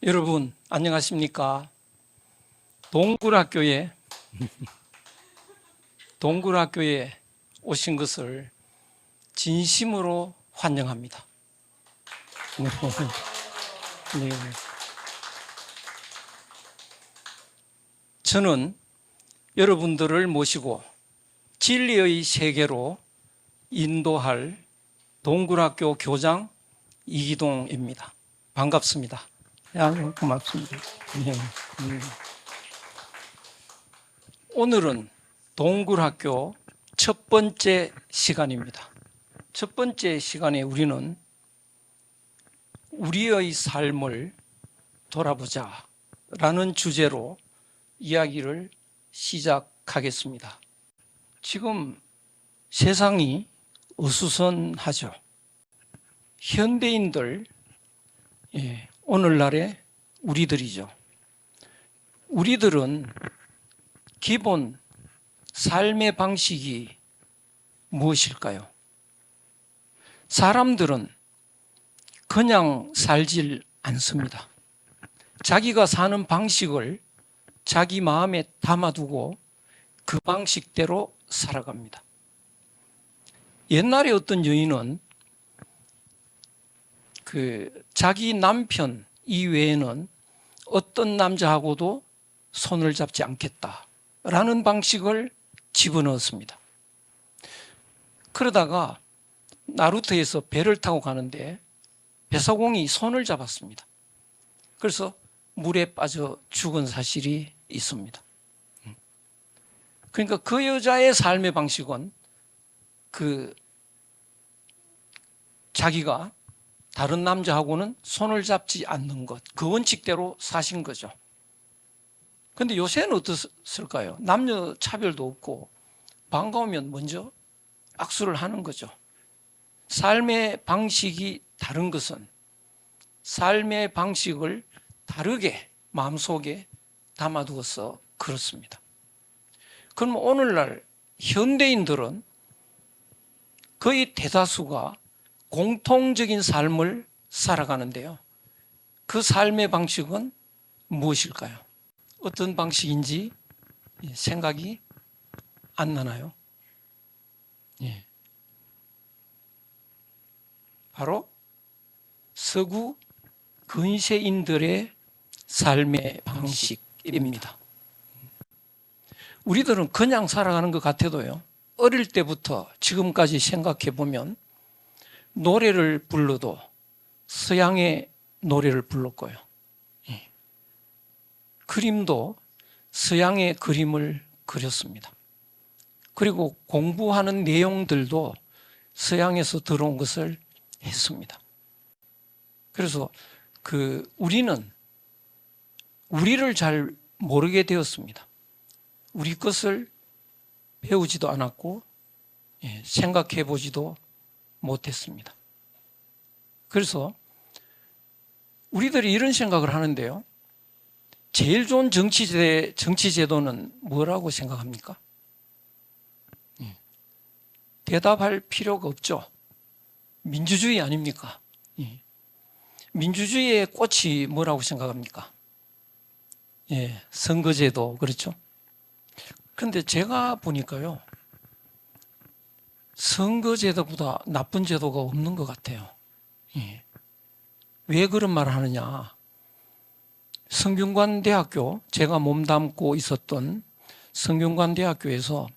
여러분 안녕하십니까? 동굴학교에 오신 것을 진심으로 환영합니다. 네. 저는 여러분들을 모시고 진리의 세계로 인도할 동굴학교 교장 이기동입니다. 반갑습니다. 고맙습니다. 네. 오늘은 동굴학교 첫 번째 시간입니다. 첫 번째 시간에 우리는 우리의 삶을 돌아보자 라는 주제로 이야기를 시작하겠습니다. 지금 세상이 어수선하죠. 현대인들, 오늘날의 우리들이죠. 우리들은 기본 삶의 방식이 무엇일까요? 사람들은 그냥 살질 않습니다. 자기가 사는 방식을 자기 마음에 담아두고 그 방식대로 살아갑니다. 옛날에 어떤 여인은 자기 남편 이외에는 어떤 남자하고도 손을 잡지 않겠다라는 방식을 집어넣었습니다. 그러다가 나루터에서 배를 타고 가는데 배사공이 손을 잡았습니다. 그래서 물에 빠져 죽은 사실이 있습니다. 그러니까 그 여자의 삶의 방식은 자기가 다른 남자하고는 손을 잡지 않는 것, 그 원칙대로 사신 거죠. 그런데 요새는 어떻을까요? 남녀 차별도 없고 반가우면 먼저 악수를 하는 거죠. 삶의 방식이 다른 것은 삶의 방식을 다르게 마음속에 담아두어서 그렇습니다. 그럼 오늘날 현대인들은 거의 대다수가 공통적인 삶을 살아가는데요. 그 삶의 방식은 무엇일까요? 어떤 방식인지 생각이 안 나나요? 바로 서구 근세인들의 삶의 방식입니다. 우리들은 그냥 살아가는 것 같아도요, 어릴 때부터 지금까지 생각해 보면 노래를 불러도 서양의 노래를 불렀고요. 그림도 서양의 그림을 그렸습니다. 그리고 공부하는 내용들도 서양에서 들어온 것을 했습니다. 그래서 우리는 우리를 잘 모르게 되었습니다. 우리 것을 배우지도 않았고 생각해 보지도 못했습니다. 그래서 우리들이 이런 생각을 하는데요. 제일 좋은 정치제도는 뭐라고 생각합니까? 대답할 필요가 없죠. 민주주의 아닙니까? 민주주의의 꽃이 뭐라고 생각합니까? 선거제도, 그렇죠? 그런데 제가 보니까요, 선거제도보다 나쁜 제도가 없는 것 같아요. 왜 그런 말을 하느냐? 성균관대학교, 제가 몸담고 있었던 성균관대학교에서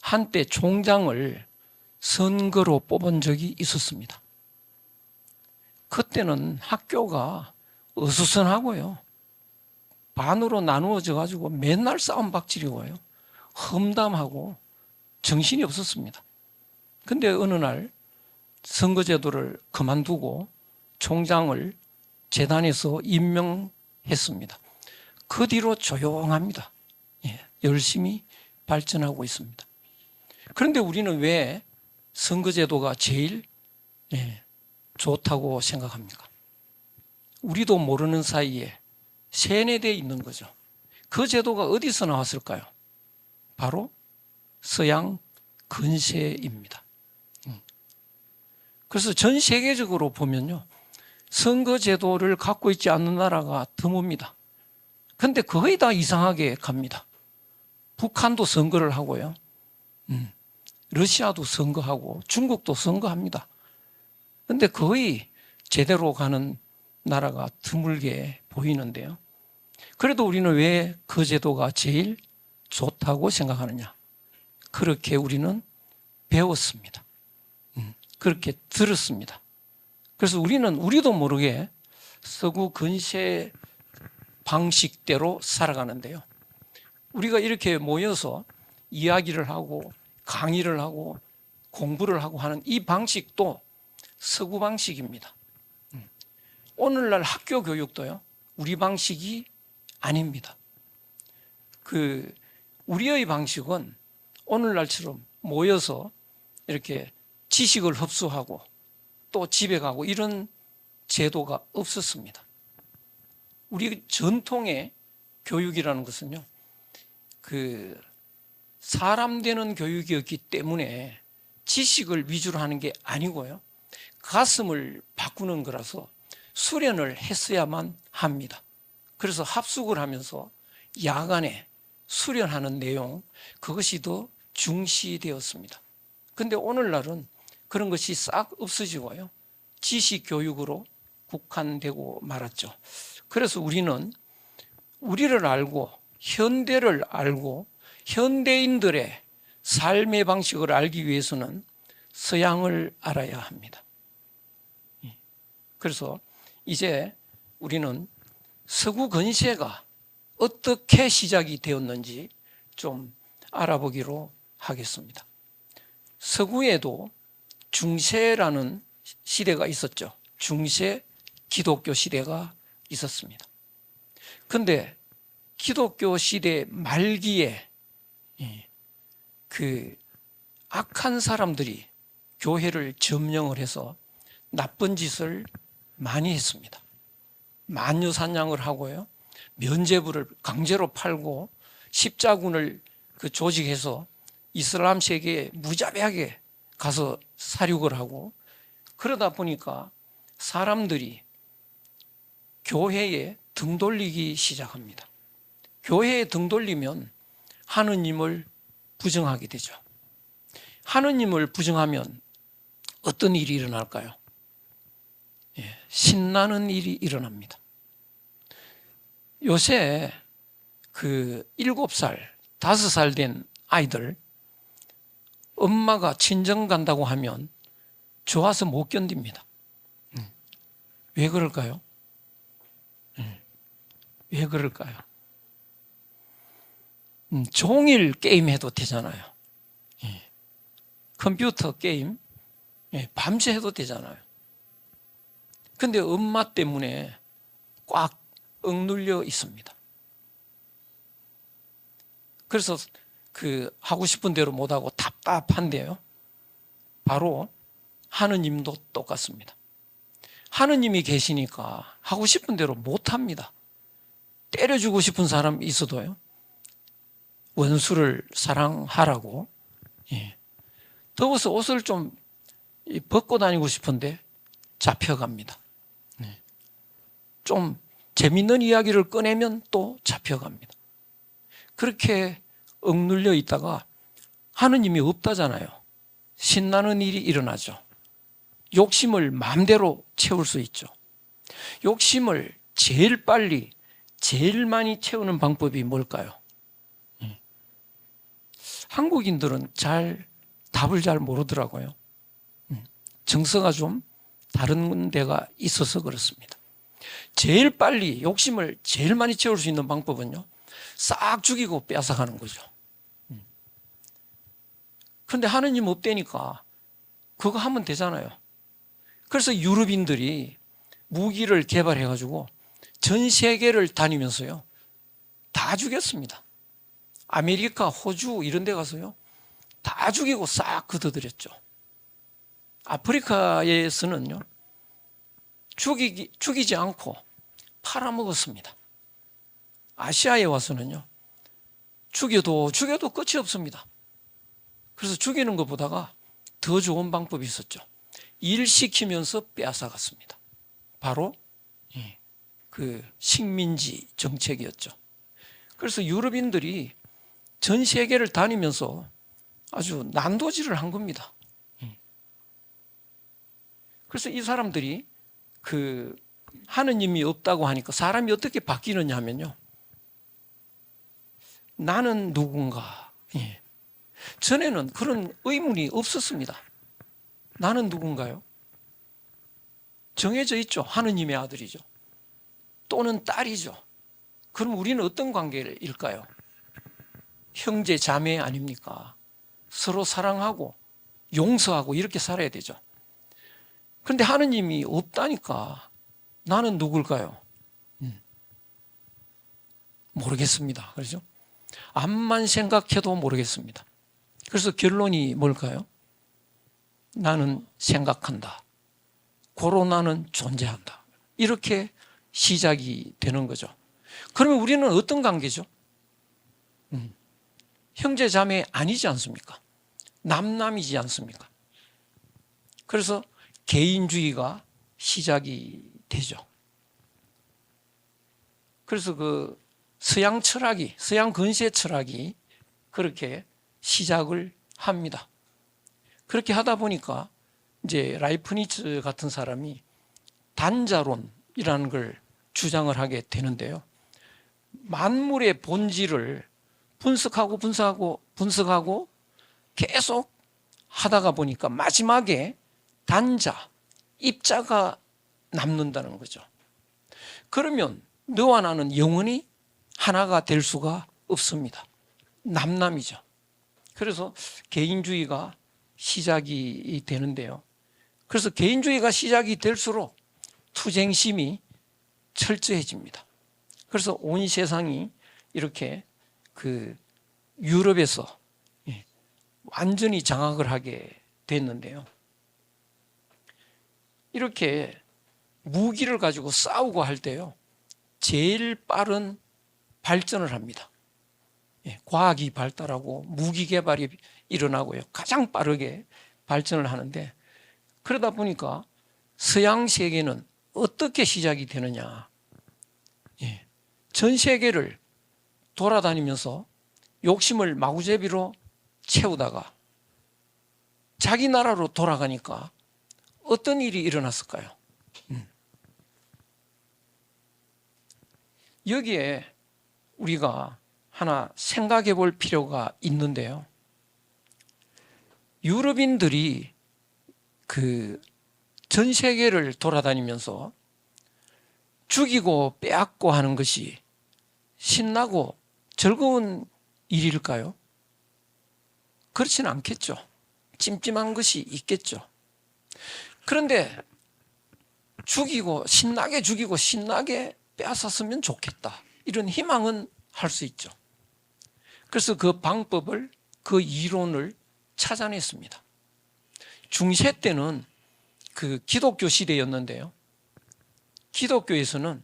한때 총장을 선거로 뽑은 적이 있었습니다. 그때는 학교가 어수선하고요, 반으로 나누어져 가지고 맨날 싸움박질이고요, 험담하고 정신이 없었습니다. 근데 어느 날 선거제도를 그만두고 총장을 재단에서 임명했습니다. 그 뒤로 조용합니다. 열심히 발전하고 있습니다. 그런데 우리는 왜 선거제도가 제일 좋다고 생각합니까? 우리도 모르는 사이에 세뇌되어 있는 거죠. 그 제도가 어디서 나왔을까요? 바로 서양 근세입니다. 그래서 전 세계적으로 보면요, 선거제도를 갖고 있지 않는 나라가 드뭅니다. 근데 거의 다 이상하게 갑니다. 북한도 선거를 하고요. 러시아도 선거하고 중국도 선거합니다. 근데 거의 제대로 가는 나라가 드물게 보이는데요. 그래도 우리는 왜 그 제도가 제일 좋다고 생각하느냐? 그렇게 우리는 배웠습니다. 그렇게 들었습니다. 그래서 우리도 모르게 서구 근세 방식대로 살아가는데요. 우리가 이렇게 모여서 이야기를 하고 강의를 하고 공부를 하고 하는 이 방식도 서구 방식입니다. 오늘날 학교 교육도요, 우리 방식이 아닙니다. 우리의 방식은 오늘날처럼 모여서 이렇게 지식을 흡수하고 또 집에 가고 이런 제도가 없었습니다. 우리 전통의 교육이라는 것은요, 사람 되는 교육이었기 때문에 지식을 위주로 하는 게 아니고요, 가슴을 바꾸는 거라서 수련을 했어야만 합니다. 그래서 합숙을 하면서 야간에 수련하는 내용, 그것이 더 중시되었습니다. 그런데 오늘날은 그런 것이 싹 없어지고요, 지식 교육으로 국한되고 말았죠. 그래서 우리는 우리를 알고 현대를 알고 현대인들의 삶의 방식을 알기 위해서는 서양을 알아야 합니다. 그래서 이제 우리는 서구 근세가 어떻게 시작이 되었는지 좀 알아보기로 하겠습니다. 서구에도 중세라는 시대가 있었죠. 중세 기독교 시대가 있었습니다. 그런데 기독교 시대 말기에 악한 사람들이 교회를 점령을 해서 나쁜 짓을 많이 했습니다. 만유산양을 하고요, 면죄부를 강제로 팔고 십자군을 조직해서 이슬람 세계에 무자비하게 가서 사륙을 하고, 그러다 보니까 사람들이 교회에 등 돌리기 시작합니다. 교회에 등 돌리면 하느님을 부정하게 되죠. 하느님을 부정하면 어떤 일이 일어날까요? 신나는 일이 일어납니다. 요새 7살, 5살 된 아이들, 엄마가 친정 간다고 하면 좋아서 못 견딥니다. 왜 그럴까요? 왜 그럴까요? 종일 게임해도 되잖아요. 컴퓨터 게임 밤새 해도 되잖아요. 근데 엄마 때문에 꽉 억눌려 있습니다. 그래서 하고 싶은 대로 못하고 답답한데요, 바로 하느님도 똑같습니다. 하느님이 계시니까 하고 싶은 대로 못합니다. 때려주고 싶은 사람 있어도요, 원수를 사랑하라고, 더워서 옷을 좀 벗고 다니고 싶은데 잡혀갑니다. 좀 재밌는 이야기를 꺼내면 또 잡혀갑니다. 그렇게 억눌려 있다가 하느님이 없다잖아요. 신나는 일이 일어나죠. 욕심을 마음대로 채울 수 있죠. 욕심을 제일 빨리 제일 많이 채우는 방법이 뭘까요? 한국인들은 답을 잘 모르더라고요. 정서가 좀 다른 데가 있어서 그렇습니다. 제일 빨리 욕심을 제일 많이 채울 수 있는 방법은요, 싹 죽이고 빼앗아가는 거죠. 그런데 하느님 없대니까 그거 하면 되잖아요. 그래서 유럽인들이 무기를 개발해가지고 전 세계를 다니면서요, 다 죽였습니다. 아메리카, 호주 이런 데 가서요, 다 죽이고 싹 걷어들였죠. 아프리카에서는요, 죽이지 않고 팔아먹었습니다. 아시아에 와서는요, 죽여도 끝이 없습니다. 그래서 죽이는 것보다가 더 좋은 방법이 있었죠. 일 시키면서 빼앗아갔습니다. 바로 그 식민지 정책이었죠. 그래서 유럽인들이 전 세계를 다니면서 아주 난도질을 한 겁니다. 그래서 이 사람들이 그 하느님이 없다고 하니까 사람이 어떻게 바뀌느냐 하면요. 나는 누군가. 전에는 그런 의문이 없었습니다. 나는 누군가요? 정해져 있죠. 하느님의 아들이죠. 또는 딸이죠. 그럼 우리는 어떤 관계일까요? 형제 자매 아닙니까? 서로 사랑하고 용서하고 이렇게 살아야 되죠. 그런데 하느님이 없다니까 나는 누굴까요? 모르겠습니다. 그렇죠? 암만 생각해도 모르겠습니다. 그래서 결론이 뭘까요? 나는 생각한다. 고로 나는 존재한다. 이렇게 시작이 되는 거죠. 그러면 우리는 어떤 관계죠? 형제 자매 아니지 않습니까? 남남이지 않습니까? 그래서 개인주의가 시작이 되죠. 그래서 그 서양 철학이, 서양 근세 철학이 그렇게 시작을 합니다. 그렇게 하다 보니까 이제 라이프니츠 같은 사람이 단자론이라는 걸 주장을 하게 되는데요. 만물의 본질을 분석하고 계속 하다가 보니까 마지막에 단자, 입자가 남는다는 거죠. 그러면 너와 나는 영원히 하나가 될 수가 없습니다. 남남이죠. 그래서 개인주의가 시작이 되는데요. 그래서 개인주의가 시작이 될수록 투쟁심이 철저해집니다. 그래서 온 세상이 이렇게 그 유럽에서 완전히 장악을 하게 됐는데요. 이렇게 무기를 가지고 싸우고 할 때요, 제일 빠른 발전을 합니다. 과학이 발달하고 무기 개발이 일어나고요, 가장 빠르게 발전을 하는데, 그러다 보니까 서양 세계는 어떻게 시작이 되느냐. 전 세계를 돌아다니면서 욕심을 마구제비로 채우다가 자기 나라로 돌아가니까 어떤 일이 일어났을까요? 여기에 우리가 하나 생각해 볼 필요가 있는데요. 유럽인들이 그 전 세계를 돌아다니면서 죽이고 빼앗고 하는 것이 신나고 즐거운 일일까요? 그렇지는 않겠죠. 찜찜한 것이 있겠죠. 그런데 신나게 죽이고 신나게 빼앗았으면 좋겠다, 이런 희망은 할 수 있죠. 그래서 그 방법을, 그 이론을 찾아냈습니다. 중세 때는 그 기독교 시대였는데요. 기독교에서는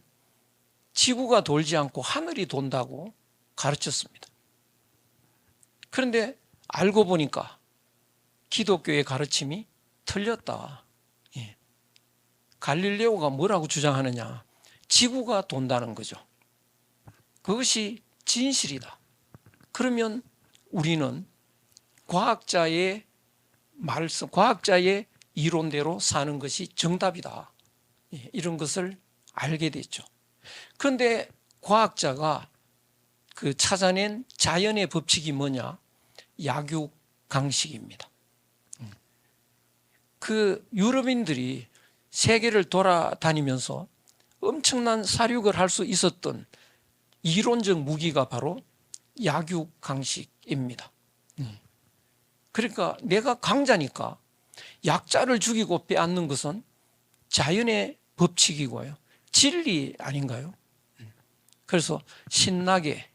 지구가 돌지 않고 하늘이 돈다고 가르쳤습니다. 그런데 알고 보니까 기독교의 가르침이 틀렸다. 갈릴레오가 뭐라고 주장하느냐? 지구가 돈다는 거죠. 그것이 진실이다. 그러면 우리는 과학자의 말씀, 과학자의 이론대로 사는 것이 정답이다. 이런 것을 알게 됐죠. 그런데 과학자가 그 찾아낸 자연의 법칙이 뭐냐? 약육강식입니다. 그 유럽인들이 세계를 돌아다니면서 엄청난 사륙을 할 수 있었던 이론적 무기가 바로 약육강식입니다. 그러니까 내가 강자니까 약자를 죽이고 빼앗는 것은 자연의 법칙이고요, 진리 아닌가요? 그래서 신나게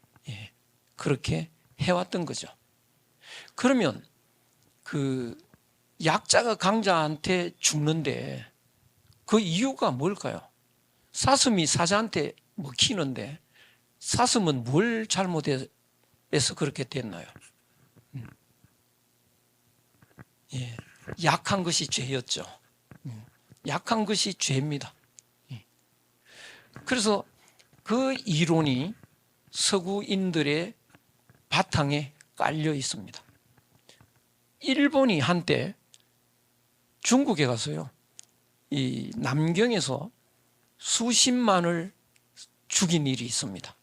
그렇게 해왔던 거죠. 그러면 그 약자가 강자한테 죽는데 그 이유가 뭘까요? 사슴이 사자한테 먹히는데 사슴은 뭘 잘못해서 그렇게 됐나요? 약한 것이 죄였죠. 약한 것이 죄입니다. 그래서 그 이론이 서구인들의 바탕에 깔려 있습니다. 일본이 한때 중국에 가서요, 이 남경에서 수십만을 죽인 일이 있습니다.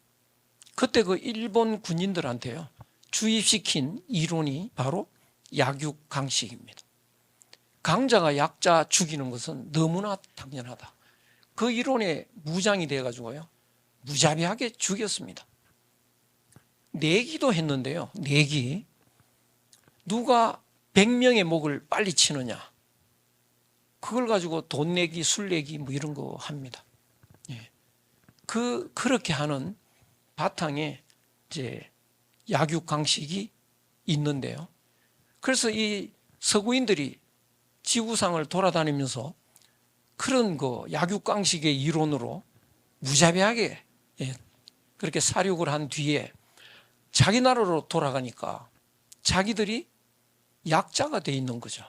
그때 그 일본 군인들한테요, 주입시킨 이론이 바로 약육강식입니다. 강자가 약자 죽이는 것은 너무나 당연하다. 그 이론에 무장이 돼가지고요, 무자비하게 죽였습니다. 내기도 했는데요, 내기. 누가 100명의 목을 빨리 치느냐, 그걸 가지고 돈 내기, 술 내기 뭐 이런 거 합니다. 예. 그렇게 하는 바탕에 이제 약육강식이 있는데요. 그래서 이 서구인들이 지구상을 돌아다니면서 그런 그 약육강식의 이론으로 무자비하게, 예, 그렇게 사륙을 한 뒤에 자기 나라로 돌아가니까 자기들이 약자가 돼 있는 거죠.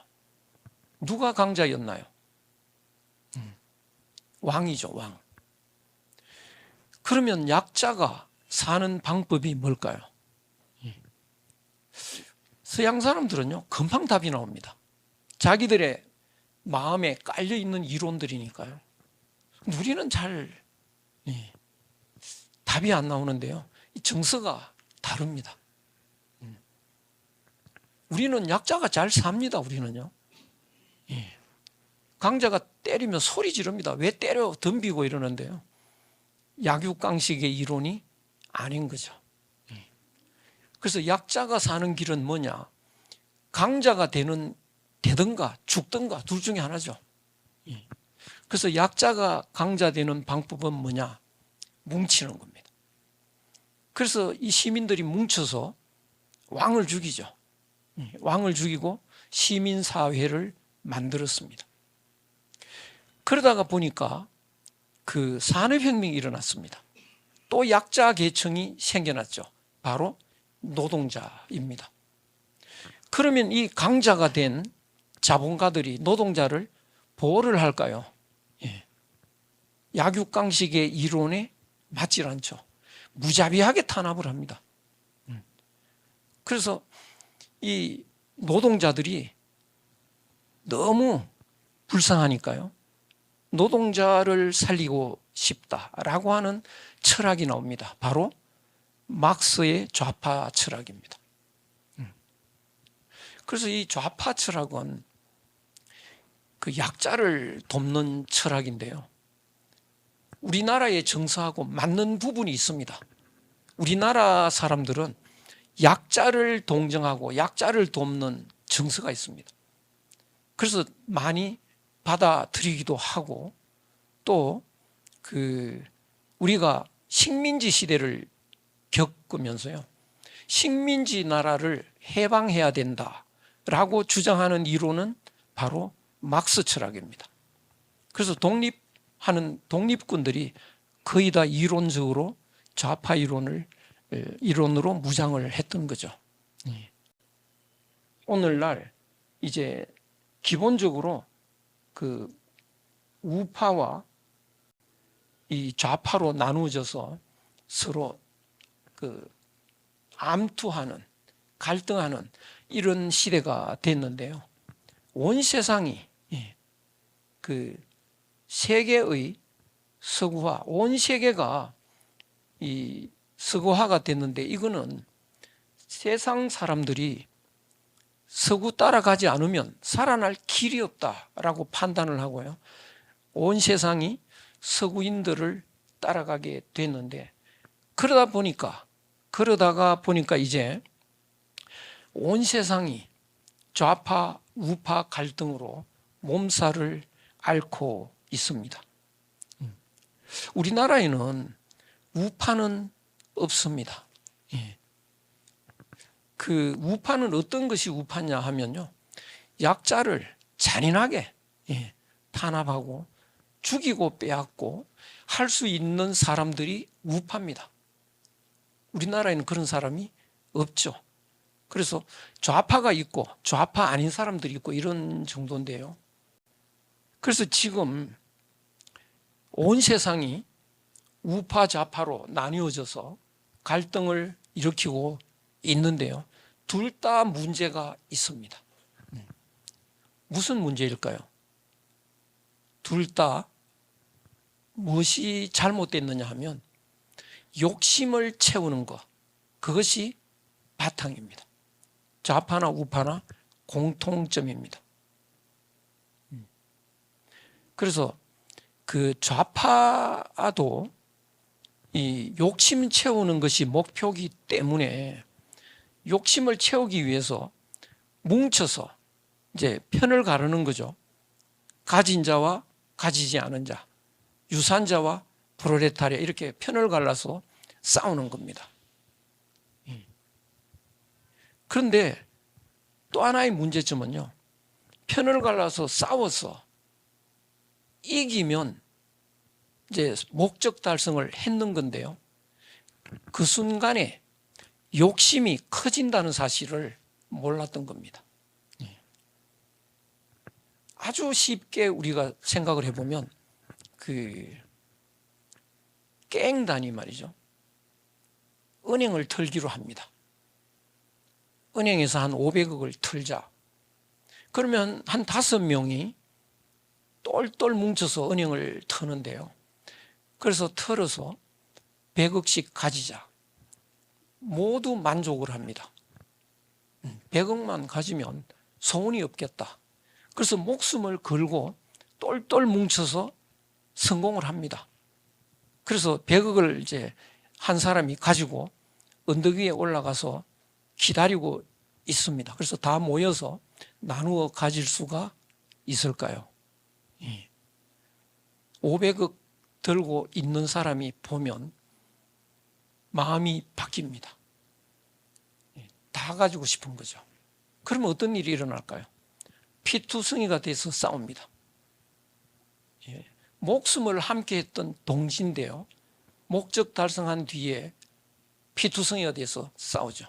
누가 강자였나요? 왕이죠, 왕. 그러면 약자가 사는 방법이 뭘까요? 서양 사람들은요, 금방 답이 나옵니다. 자기들의 마음에 깔려 있는 이론들이니까요. 우리는 잘 답이 안 나오는데요, 이 정서가 다릅니다. 우리는 약자가 잘 삽니다. 우리는요, 강자가 때리면 소리 지릅니다. 왜 때려 덤비고 이러는데요, 약육강식의 이론이 아닌 거죠. 그래서 약자가 사는 길은 뭐냐? 강자가 되든가 죽든가 둘 중에 하나죠. 그래서 약자가 강자 되는 방법은 뭐냐? 뭉치는 겁니다. 그래서 이 시민들이 뭉쳐서 왕을 죽이죠. 왕을 죽이고 시민사회를 만들었습니다. 그러다가 보니까 그 산업혁명이 일어났습니다. 또 약자 계층이 생겨났죠. 바로 노동자입니다. 그러면 이 강자가 된 자본가들이 노동자를 보호를 할까요? 약육강식의 이론에 맞질 않죠. 무자비하게 탄압을 합니다. 그래서 이 노동자들이 너무 불쌍하니까요, 노동자를 살리고 싶다라고 하는 철학이 나옵니다. 바로 막스의 좌파 철학입니다. 그래서 이 좌파 철학은 그 약자를 돕는 철학인데요, 우리나라의 정서하고 맞는 부분이 있습니다. 우리나라 사람들은 약자를 동정하고 약자를 돕는 정서가 있습니다. 그래서 많이 받아들이기도 하고, 또 우리가 식민지 시대를 겪으면서요, 식민지 나라를 해방해야 된다라고 주장하는 이론은 바로 막스 철학입니다. 그래서 독립하는 독립군들이 거의 다 이론적으로 좌파 이론으로 무장을 했던 거죠. 오늘날 이제 기본적으로 그 우파와 이 좌파로 나누어져서 서로 그 암투하는, 갈등하는 이런 시대가 됐는데요, 온 세상이 그 세계의 서구화, 온 세계가 이 서구화가 됐는데, 이거는 세상 사람들이 서구 따라가지 않으면 살아날 길이 없다라고 판단을 하고요, 온 세상이 서구인들을 따라가게 됐는데, 그러다가 보니까 이제 온 세상이 좌파 우파 갈등으로 몸살을 앓고 있습니다. 우리나라에는 우파는 없습니다. 그 우파는 어떤 것이 우파냐 하면요, 약자를 잔인하게 탄압하고 죽이고 빼앗고 할 수 있는 사람들이 우파입니다. 우리나라에는 그런 사람이 없죠. 그래서 좌파가 있고 좌파 아닌 사람들이 있고 이런 정도인데요, 그래서 지금 온 세상이 우파 좌파로 나뉘어져서 갈등을 일으키고 있는데요. 둘 다 문제가 있습니다. 무슨 문제일까요? 둘 다 무엇이 잘못됐느냐 하면 욕심을 채우는 것, 그것이 바탕입니다. 좌파나 우파나 공통점입니다. 그래서 그 좌파도 이 욕심 채우는 것이 목표이기 때문에 욕심을 채우기 위해서 뭉쳐서 이제 편을 가르는 거죠. 가진 자와 가지지 않은 자, 유산자와 프롤레타리아, 이렇게 편을 갈라서 싸우는 겁니다. 그런데 또 하나의 문제점은요, 편을 갈라서 싸워서 이기면 이제 목적 달성을 했는 건데요, 그 순간에 욕심이 커진다는 사실을 몰랐던 겁니다. 아주 쉽게 우리가 생각을 해보면 그 깽단이 말이죠, 은행을 털기로 합니다. 은행에서 한 500억을 털자. 그러면 한 5명이 똘똘 뭉쳐서 은행을 터는데요, 그래서 털어서 100억씩 가지자. 모두 만족을 합니다. 100억만 가지면 소원이 없겠다. 그래서 목숨을 걸고 똘똘 뭉쳐서 성공을 합니다. 그래서 100억을 이제 한 사람이 가지고 언덕 위에 올라가서 기다리고 있습니다. 그래서 다 모여서 나누어 가질 수가 있을까요? 500억 들고 있는 사람이 보면 마음이 바뀝니다. 다 가지고 싶은 거죠. 그러면 어떤 일이 일어날까요? 피투성이가 돼서 싸웁니다. 목숨을 함께 했던 동지인데요, 목적 달성한 뒤에 피투성이가 돼서 싸우죠.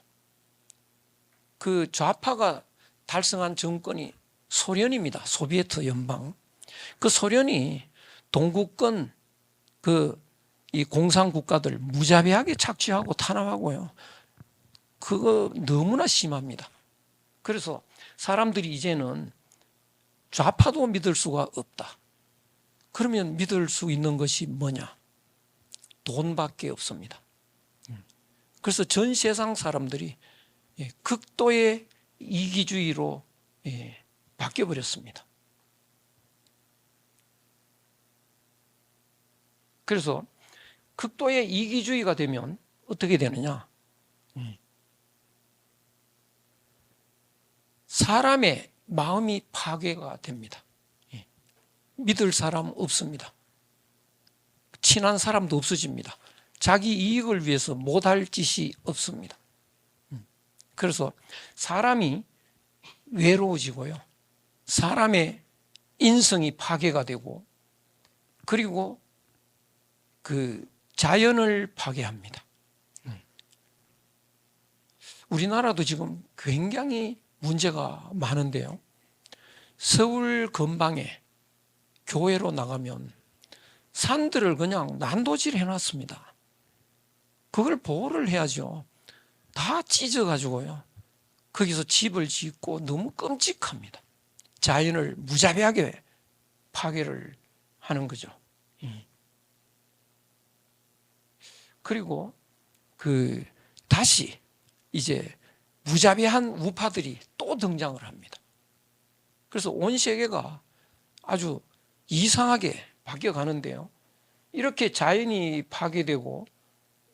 그 좌파가 달성한 정권이 소련입니다. 소비에트 연방. 그 소련이 동구권 이 공산 국가들 무자비하게 착취하고 탄압하고요, 그거 너무나 심합니다. 그래서 사람들이 이제는 좌파도 믿을 수가 없다. 그러면 믿을 수 있는 것이 뭐냐? 돈밖에 없습니다. 그래서 전 세상 사람들이 극도의 이기주의로 바뀌어버렸습니다. 그래서 극도의 이기주의가 되면 어떻게 되느냐? 사람의 마음이 파괴가 됩니다. 믿을 사람 없습니다. 친한 사람도 없어집니다. 자기 이익을 위해서 못할 짓이 없습니다. 그래서 사람이 외로워지고요, 사람의 인성이 파괴가 되고, 그리고 그 자연을 파괴합니다. 우리나라도 지금 굉장히 문제가 많은데요, 서울 근방에 교회로 나가면 산들을 그냥 난도질 해놨습니다. 그걸 보호를 해야죠. 다 찢어가지고요, 거기서 집을 짓고 너무 끔찍합니다. 자연을 무자비하게 파괴를 하는 거죠. 그리고 다시 이제 무자비한 우파들이 또 등장을 합니다. 그래서 온 세계가 아주 이상하게 바뀌어가는데요, 이렇게 자연이 파괴되고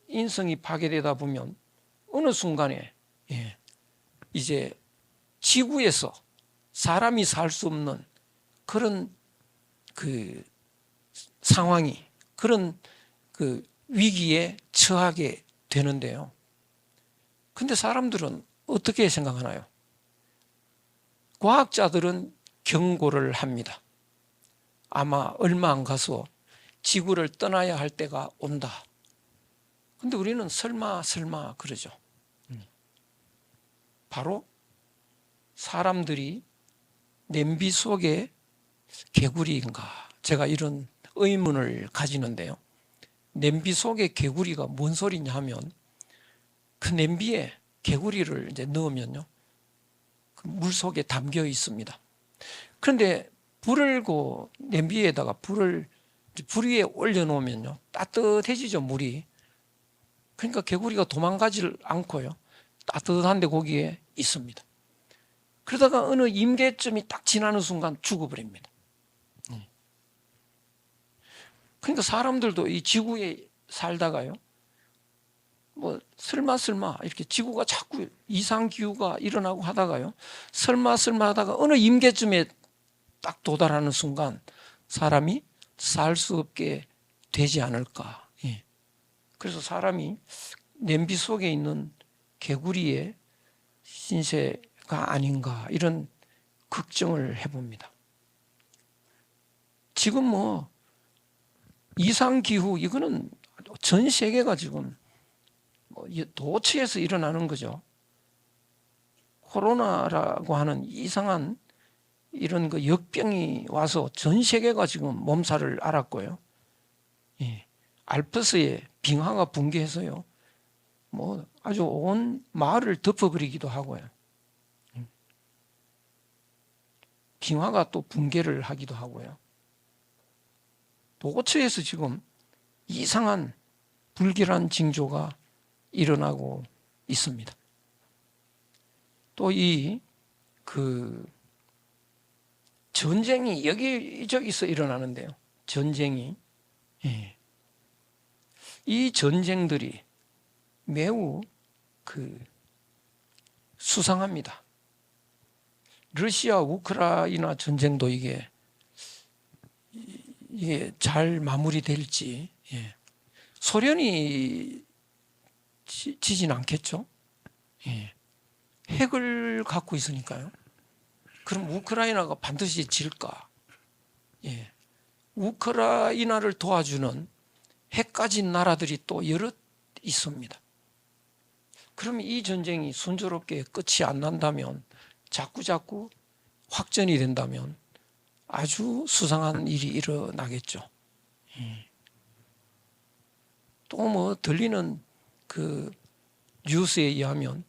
인성이 파괴되다 보면 어느 순간에 이제 지구에서 사람이 살 수 없는 그런 그 상황이, 그런 그 위기에 처하게 되는데요. 근데 사람들은 어떻게 생각하나요? 과학자들은 경고를 합니다. 아마 얼마 안 가서 지구를 떠나야 할 때가 온다. 근데 우리는 설마 그러죠. 바로 사람들이 냄비 속에 개구리인가, 제가 이런 의문을 가지는데요, 냄비 속에 개구리가 뭔 소리냐 하면 그 냄비에 개구리를 이제 넣으면요. 그 물 속에 담겨 있습니다. 그런데 불을 그 냄비에다가 불 위에 올려놓으면요. 따뜻해지죠, 물이. 그러니까 개구리가 도망가질 않고요. 따뜻한데 거기에 있습니다. 그러다가 어느 임계점이 딱 지나는 순간 죽어버립니다. 그러니까 사람들도 이 지구에 살다가요. 뭐 설마 이렇게 지구가 자꾸 이상 기후가 일어나고 하다가요. 설마 하다가 어느 임계점에 딱 도달하는 순간 사람이 살 수 없게 되지 않을까. 그래서 사람이 냄비 속에 있는 개구리의 신세가 아닌가 이런 걱정을 해봅니다. 지금 뭐 이상기후 이거는 전 세계가 지금 도처에서 일어나는 거죠. 코로나라고 하는 이상한 이런 그 역병이 와서 전 세계가 지금 몸살을 앓았고요. 알프스의 빙하가 붕괴해서요. 뭐 아주 온 마을을 덮어버리기도 하고요. 빙하가 또 붕괴를 하기도 하고요. 도처에서 지금 이상한 불길한 징조가 일어나고 있습니다. 또 전쟁이 여기저기서 일어나는데요. 전쟁이. 이 전쟁들이 매우 수상합니다. 러시아 우크라이나 전쟁도 이게 잘 마무리될지. 소련이 지진 않겠죠? 핵을 갖고 있으니까요. 그럼 우크라이나가 반드시 질까? 우크라이나를 도와주는 핵 가진 나라들이 또 여럿 있습니다. 그럼 이 전쟁이 순조롭게 끝이 안 난다면, 자꾸 확전이 된다면 아주 수상한 일이 일어나겠죠. 또 뭐 들리는 그 뉴스에 의하면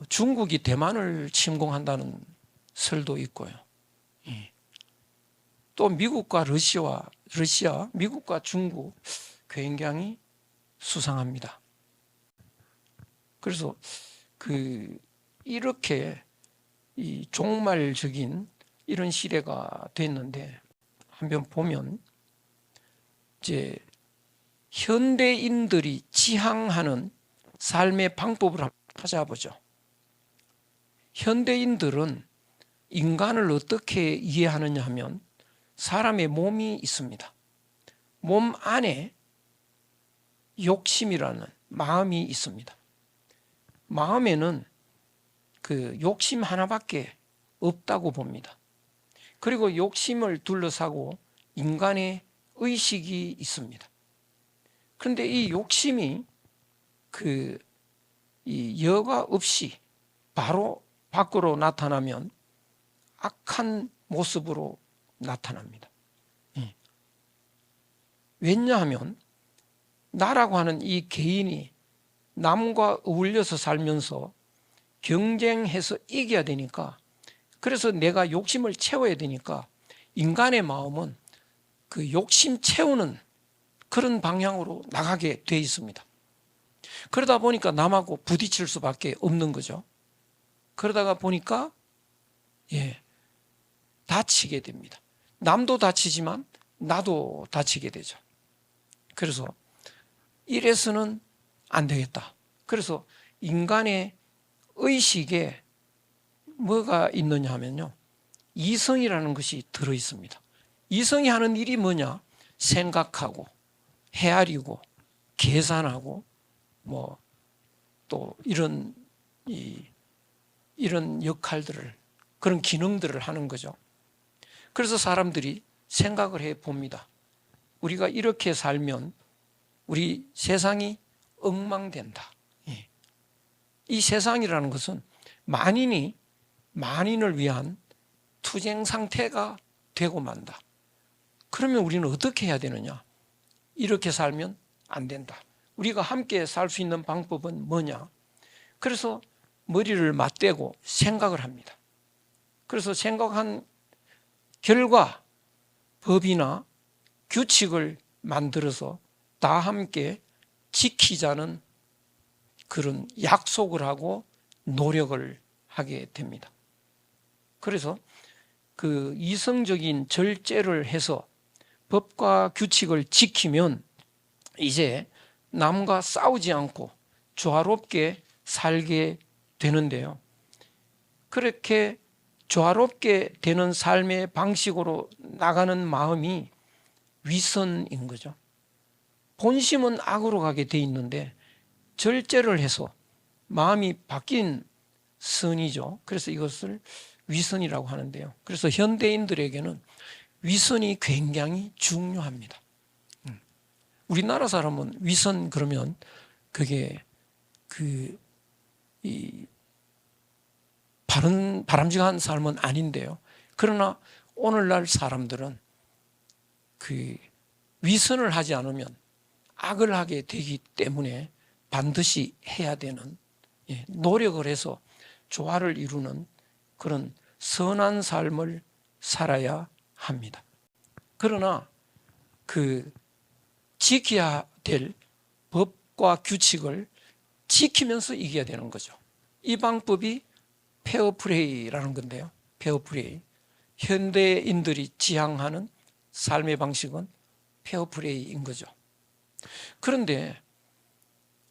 중국이 대만을 침공한다는 설도 있고요. 또 미국과 러시아, 미국과 중국 굉장히 수상합니다. 그래서 이렇게 이 종말적인 이런 시대가 됐는데 한번 보면 이제 현대인들이 지향하는 삶의 방법을 한번 찾아보죠. 현대인들은 인간을 어떻게 이해하느냐 하면 사람의 몸이 있습니다. 몸 안에 욕심이라는 마음이 있습니다. 마음에는 그 욕심 하나밖에 없다고 봅니다. 그리고 욕심을 둘러싸고 인간의 의식이 있습니다. 그런데 이 욕심이 이 여과 없이 바로 밖으로 나타나면 악한 모습으로 나타납니다. 왜냐하면 나라고 하는 이 개인이 남과 어울려서 살면서 경쟁해서 이겨야 되니까, 그래서 내가 욕심을 채워야 되니까 인간의 마음은 그 욕심 채우는 그런 방향으로 나가게 돼 있습니다. 그러다 보니까 남하고 부딪힐 수밖에 없는 거죠. 그러다가 보니까 다치게 됩니다. 남도 다치지만 나도 다치게 되죠. 그래서 이래서는 안 되겠다. 그래서 인간의 의식에 뭐가 있느냐 하면요, 이성이라는 것이 들어 있습니다. 이성이 하는 일이 뭐냐? 생각하고 헤아리고 계산하고 뭐 또 이런 역할들을, 그런 기능들을 하는 거죠. 그래서 사람들이 생각을 해 봅니다. 우리가 이렇게 살면 우리 세상이 엉망된다. 이 세상이라는 것은 만인을 위한 투쟁 상태가 되고 만다. 그러면 우리는 어떻게 해야 되느냐? 이렇게 살면 안 된다. 우리가 함께 살 수 있는 방법은 뭐냐? 그래서 머리를 맞대고 생각을 합니다. 그래서 생각한 결과 법이나 규칙을 만들어서 다 함께 지키자는 그런 약속을 하고 노력을 하게 됩니다. 그래서 그 이성적인 절제를 해서 법과 규칙을 지키면 이제 남과 싸우지 않고 조화롭게 살게 되는데요. 그렇게 조화롭게 되는 삶의 방식으로 나가는 마음이 위선인 거죠. 본심은 악으로 가게 돼 있는데 절제를 해서 마음이 바뀐 선이죠. 그래서 이것을 위선이라고 하는데요. 그래서 현대인들에게는 위선이 굉장히 중요합니다. 우리나라 사람은 위선 그러면 그게 바람직한 삶은 아닌데요. 그러나 오늘날 사람들은 위선을 하지 않으면 악을 하게 되기 때문에 반드시 해야 되는, 노력을 해서 조화를 이루는 그런 선한 삶을 살아야 합니다. 그러나 지켜야 될 법과 규칙을 지키면서 이겨야 되는 거죠. 이 방법이 페어플레이라는 건데요. 페어플레이. 현대인들이 지향하는 삶의 방식은 페어플레이인 거죠. 그런데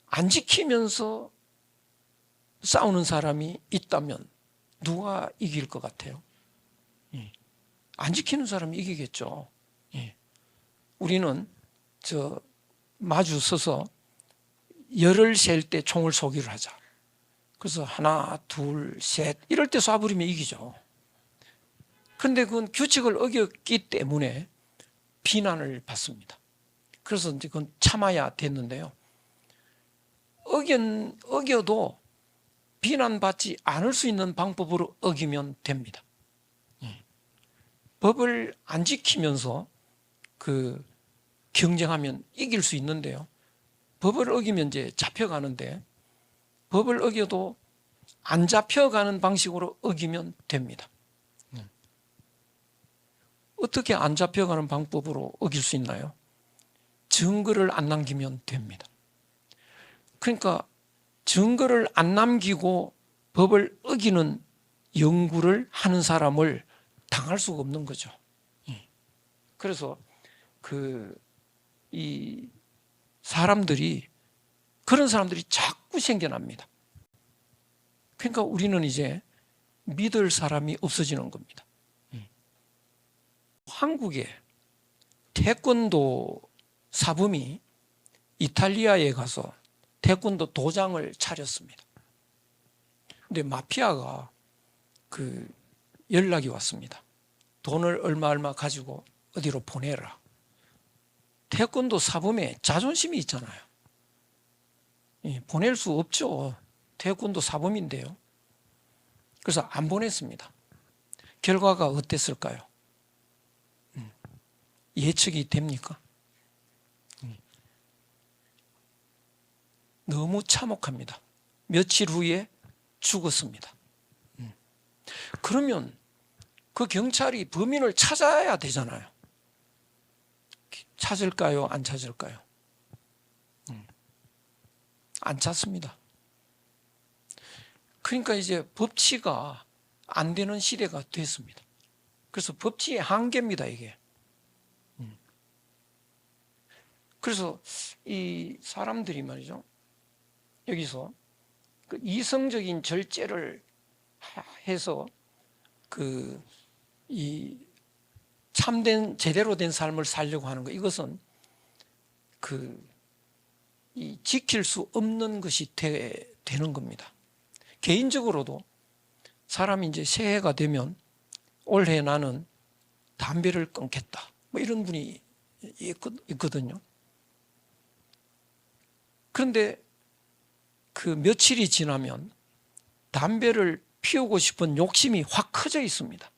안 지키면서 싸우는 사람이 있다면 누가 이길 것 같아요? 안 지키는 사람이 이기겠죠. 우리는 마주 서서 열을 셀 때 총을 쏘기를 하자. 그래서 하나, 둘, 셋 이럴 때 쏴버리면 이기죠. 그런데 그건 규칙을 어겼기 때문에 비난을 받습니다. 그래서 이제 그건 참아야 됐는데요. 어겨도 비난받지 않을 수 있는 방법으로 어기면 됩니다. 법을 안 지키면서 경쟁하면 이길 수 있는데요. 법을 어기면 이제 잡혀가는데 법을 어겨도 안 잡혀가는 방식으로 어기면 됩니다. 어떻게 안 잡혀가는 방법으로 어길 수 있나요? 증거를 안 남기면 됩니다. 그러니까 증거를 안 남기고 법을 어기는 연구를 하는 사람을 당할 수가 없는 거죠. 그래서 이 사람들이, 그런 사람들이 자꾸 생겨납니다. 그러니까 우리는 이제 믿을 사람이 없어지는 겁니다. 한국에 태권도 사범이 이탈리아에 가서 태권도 도장을 차렸습니다. 근데 마피아가 연락이 왔습니다. 돈을 얼마 가지고 어디로 보내라. 태권도 사범에 자존심이 있잖아요. 보낼 수 없죠. 태권도 사범인데요. 그래서 안 보냈습니다. 결과가 어땠을까요? 예측이 됩니까? 너무 참혹합니다. 며칠 후에 죽었습니다. 그러면 그 경찰이 범인을 찾아야 되잖아요. 찾을까요? 안 찾을까요? 안 찾습니다. 그러니까 이제 법치가 안 되는 시대가 됐습니다. 그래서 법치의 한계입니다, 이게. 그래서 이 사람들이 말이죠, 여기서 이성적인 절제를 해서 이 참된 제대로 된 삶을 살려고 하는 것, 이것은 이 지킬 수 없는 것이 되는 겁니다. 개인적으로도 사람이 이제 새해가 되면 올해 나는 담배를 끊겠다, 뭐 이런 분이 있거든요. 그런데 며칠이 지나면 담배를 피우고 싶은 욕심이 확 커져 있습니다.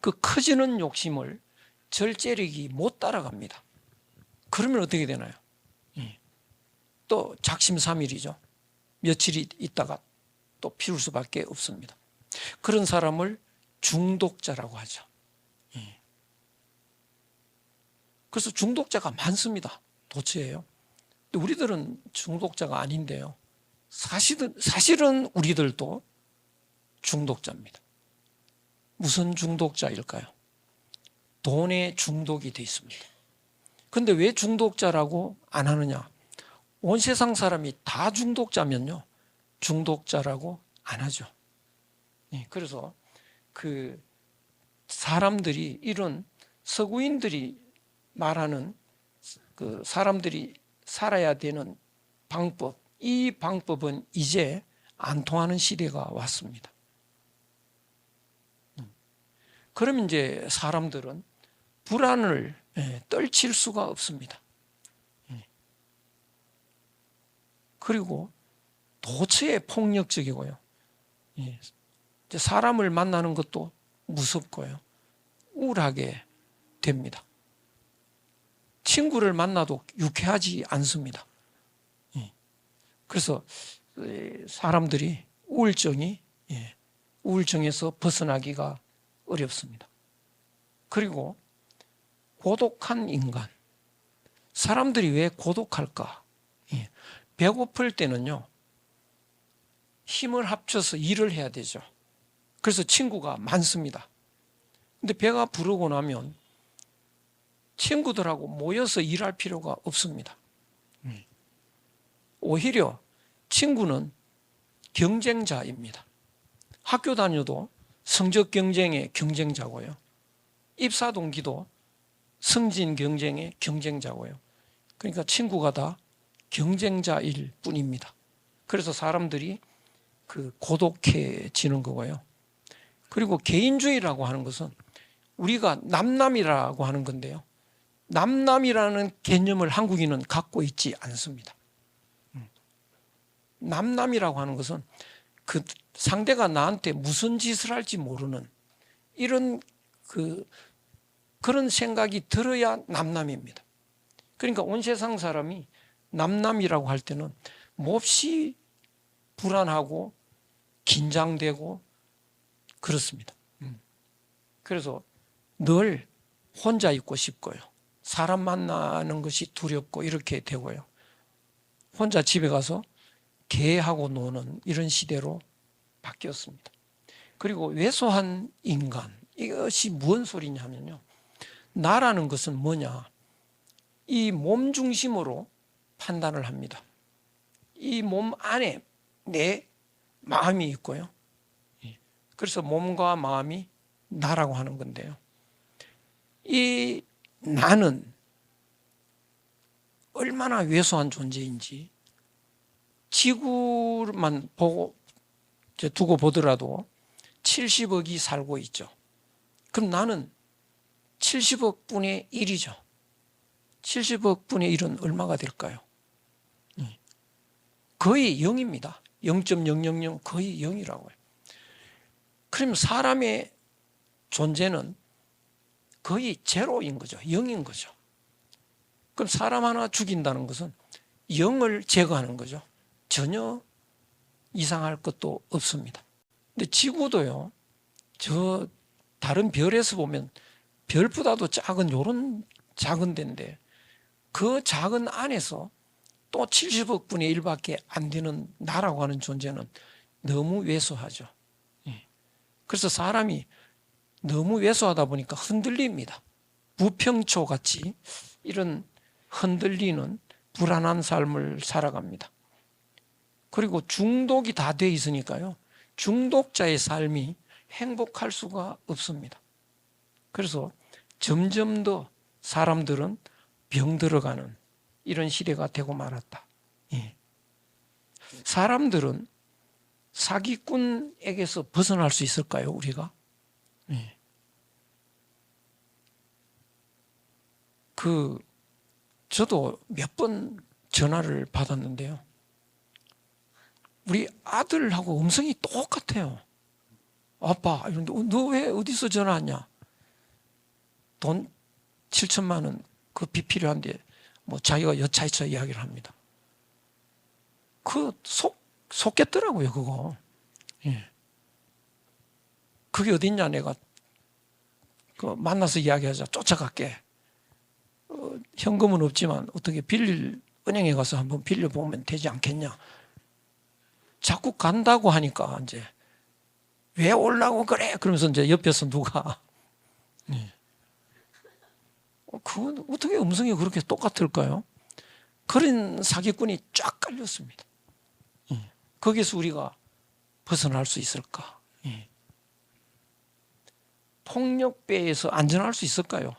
그 커지는 욕심을 절제력이 못 따라갑니다. 그러면 어떻게 되나요? 또 작심삼일이죠. 며칠이 있다가 또 피울 수밖에 없습니다. 그런 사람을 중독자라고 하죠. 그래서 중독자가 많습니다. 도처에요. 근데 우리들은 중독자가 아닌데요. 사실은 우리들도 중독자입니다. 무슨 중독자일까요? 돈에 중독이 돼 있습니다. 근데 왜 중독자라고 안 하느냐? 온 세상 사람이 다 중독자면요, 중독자라고 안 하죠. 그래서 그 사람들이, 이런 서구인들이 말하는 그 사람들이 살아야 되는 방법, 이 방법은 이제 안 통하는 시대가 왔습니다. 그럼 이제 사람들은 불안을 떨칠 수가 없습니다. 그리고 도처에 폭력적이고요. 사람을 만나는 것도 무섭고요. 우울하게 됩니다. 친구를 만나도 유쾌하지 않습니다. 그래서 사람들이 우울증에서 벗어나기가 어렵습니다. 그리고 고독한 인간. 사람들이 왜 고독할까? 배고플 때는요, 힘을 합쳐서 일을 해야 되죠. 그래서 친구가 많습니다. 근데 배가 부르고 나면 친구들하고 모여서 일할 필요가 없습니다. 오히려 친구는 경쟁자입니다. 학교 다녀도 성적 경쟁의 경쟁자고요. 입사 동기도 승진 경쟁의 경쟁자고요. 그러니까 친구가 다 경쟁자일 뿐입니다. 그래서 사람들이 고독해지는 거고요. 그리고 개인주의라고 하는 것은 우리가 남남이라고 하는 건데요. 남남이라는 개념을 한국인은 갖고 있지 않습니다. 남남이라고 하는 것은 그 상대가 나한테 무슨 짓을 할지 모르는 이런 그런 생각이 들어야 남남입니다. 그러니까 온 세상 사람이 남남이라고 할 때는 몹시 불안하고 긴장되고 그렇습니다. 그래서 늘 혼자 있고 싶고요. 사람 만나는 것이 두렵고 이렇게 되고요. 혼자 집에 가서 개하고 노는 이런 시대로 바뀌었습니다. 그리고 왜소한 인간, 이것이 무슨 소리냐 하면요, 나라는 것은 뭐냐, 이 몸 중심으로 판단을 합니다. 이 몸 안에 내 마음이 있고요. 그래서 몸과 마음이 나라고 하는 건데요. 이 나는 얼마나 왜소한 존재인지 지구만 두고 보더라도 70억이 살고 있죠. 그럼 나는 70억 분의 1이죠. 70억 분의 1은 얼마가 될까요? 거의 0입니다. 0.000 거의 0이라고요. 그러면 사람의 존재는 거의 제로인 거죠. 0인 거죠. 그럼 사람 하나 죽인다는 것은 0을 제거하는 거죠. 전혀 이상할 것도 없습니다. 근데 지구도요, 저 다른 별에서 보면 별보다도 작은 요런 작은 데인데 그 작은 안에서 또 70억 분의 1밖에 안 되는 나라고 하는 존재는 너무 왜소하죠. 그래서 사람이 너무 왜소하다 보니까 흔들립니다. 부평초 같이 이런 흔들리는 불안한 삶을 살아갑니다. 그리고 중독이 다 돼 있으니까요, 중독자의 삶이 행복할 수가 없습니다. 그래서 점점 더 사람들은 병들어가는 이런 시대가 되고 말았다. 사람들은 사기꾼에게서 벗어날 수 있을까요, 우리가? 저도 몇 번 전화를 받았는데요. 우리 아들하고 음성이 똑같아요. 아빠, 이런데 너 왜 어디서 전화하냐? 돈 7천만 원 그 빚 필요한데 뭐 자기가 여차저차 이야기를 합니다. 속겠더라고요, 그거. 예. 그게 어딨냐, 내가 그 만나서 이야기하자, 쫓아갈게. 현금은 없지만 어떻게 은행에 가서 한번 빌려보면 되지 않겠냐. 자꾸 간다고 하니까 이제 왜 올라고 그래? 그러면서 이제 옆에서 누가 그건 어떻게 음성이 그렇게 똑같을까요? 그런 사기꾼이 쫙 깔렸습니다. 거기서 우리가 벗어날 수 있을까? 폭력배에서 안전할 수 있을까요?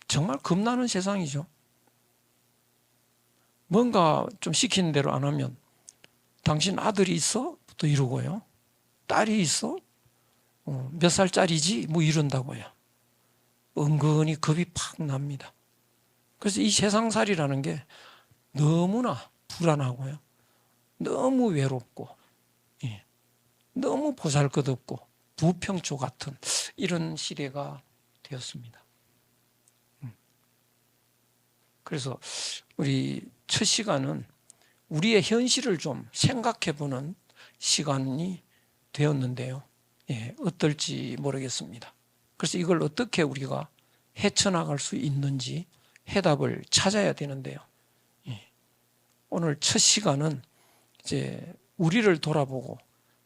정말 겁나는 세상이죠. 뭔가 좀 시키는 대로 안 하면 당신 아들이 있어? 또 이러고요. 딸이 있어? 몇 살짜리지? 뭐 이런다고요. 은근히 겁이 팍 납니다. 그래서 이 세상살이라는 게 너무나 불안하고요. 너무 외롭고, 너무 보잘것없고 부평초 같은 이런 시대가 되었습니다. 그래서 우리 첫 시간은 우리의 현실을 좀 생각해보는 시간이 되었는데요. 어떨지 모르겠습니다. 그래서 이걸 어떻게 우리가 헤쳐나갈 수 있는지 해답을 찾아야 되는데요. 오늘 첫 시간은 이제 우리를 돌아보고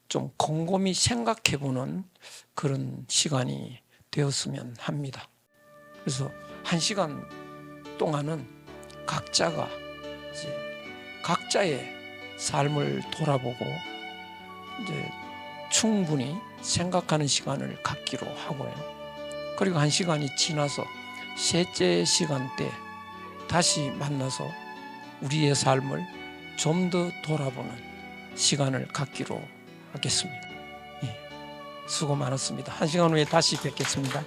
좀 곰곰이 생각해보는 그런 시간이 되었으면 합니다. 그래서 1시간 동안은 각자가 이제 각자의 삶을 돌아보고 이제 충분히 생각하는 시간을 갖기로 하고요. 그리고 1시간이 지나서 셋째 시간 때 다시 만나서 우리의 삶을 좀 더 돌아보는 시간을 갖기로 하겠습니다. 수고 많았습니다. 1시간 후에 다시 뵙겠습니다.